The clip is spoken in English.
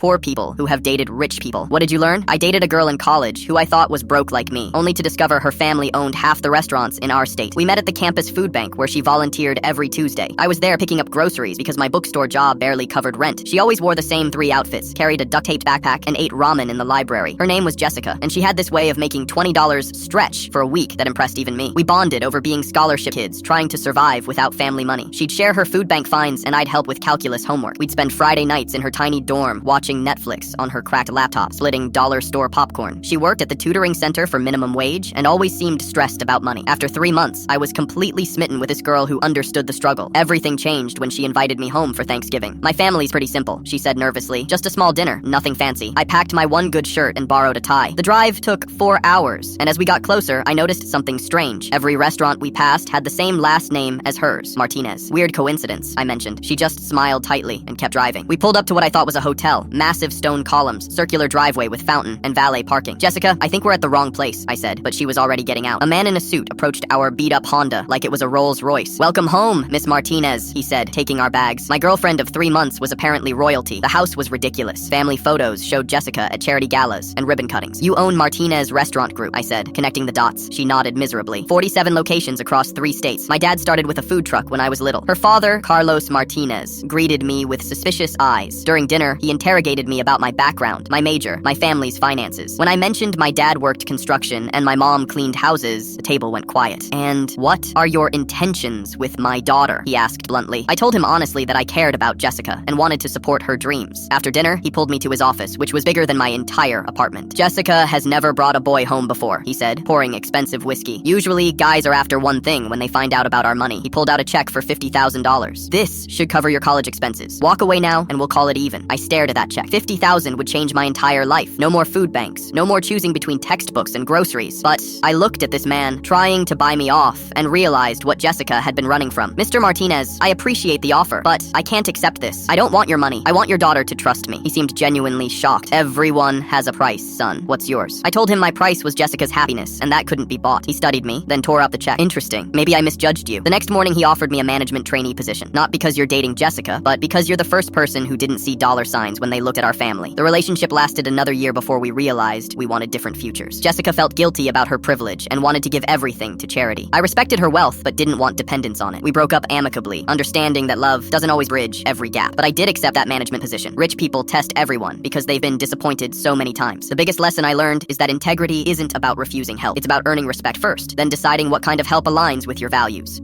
Poor people who have dated rich people. What did you learn? I dated a girl in college who I thought was broke like me, only to discover her family owned half the restaurants in our state. We met at the campus food bank where she volunteered every Tuesday. I was there picking up groceries because my bookstore job barely covered rent. She always wore the same 3 outfits, carried a duct-taped backpack, and ate ramen in the library. Her name was Jessica, and she had this way of making $20 stretch for a week that impressed even me. We bonded over being scholarship kids, trying to survive without family money. She'd share her food bank finds, and I'd help with calculus homework. We'd spend Friday nights in her tiny dorm, watching Netflix on her cracked laptop, splitting dollar store popcorn. She worked at the tutoring center for minimum wage, and always seemed stressed about money. After 3 months, I was completely smitten with this girl who understood the struggle. Everything changed when she invited me home for Thanksgiving. My family's pretty simple, she said nervously. Just a small dinner, nothing fancy. I packed my one good shirt and borrowed a tie. The drive took 4 hours, and as we got closer, I noticed something strange. Every restaurant we passed had the same last name as hers, Martinez. Weird coincidence, I mentioned. She just smiled tightly and kept driving. We pulled up to what I thought was a hotel. Massive stone columns, circular driveway with fountain, and valet parking. Jessica, I think we're at the wrong place, I said, but she was already getting out. A man in a suit approached our beat-up Honda like it was a Rolls Royce. Welcome home, Miss Martinez, he said, taking our bags. My girlfriend of 3 months was apparently royalty. The house was ridiculous. Family photos showed Jessica at charity galas and ribbon cuttings. You own Martinez Restaurant Group, I said, connecting the dots. She nodded miserably. 47 locations across 3 states. My dad started with a food truck when I was little. Her father, Carlos Martinez, greeted me with suspicious eyes. During dinner, he interrogated me about my background, my major, my family's finances. When I mentioned my dad worked construction and my mom cleaned houses, the table went quiet. And what are your intentions with my daughter? He asked bluntly. I told him honestly that I cared about Jessica and wanted to support her dreams. After dinner, he pulled me to his office, which was bigger than my entire apartment. Jessica has never brought a boy home before, he said, pouring expensive whiskey. Usually, guys are after one thing when they find out about our money. He pulled out a check for $50,000. This should cover your college expenses. Walk away now and we'll call it even. I stared at that check. $50,000 would change my entire life. No more food banks. No more choosing between textbooks and groceries. But I looked at this man, trying to buy me off, and realized what Jessica had been running from. Mr. Martinez, I appreciate the offer, but I can't accept this. I don't want your money. I want your daughter to trust me. He seemed genuinely shocked. Everyone has a price, son. What's yours? I told him my price was Jessica's happiness, and that couldn't be bought. He studied me, then tore up the check. Interesting. Maybe I misjudged you. The next morning, he offered me a management trainee position. Not because you're dating Jessica, but because you're the first person who didn't see dollar signs when they looked at our family. The relationship lasted another year before we realized we wanted different futures. Jessica felt guilty about her privilege and wanted to give everything to charity. I respected her wealth, but didn't want dependence on it. We broke up amicably, understanding that love doesn't always bridge every gap. But I did accept that management position. Rich people test everyone because they've been disappointed so many times. The biggest lesson I learned is that integrity isn't about refusing help. It's about earning respect first, then deciding what kind of help aligns with your values.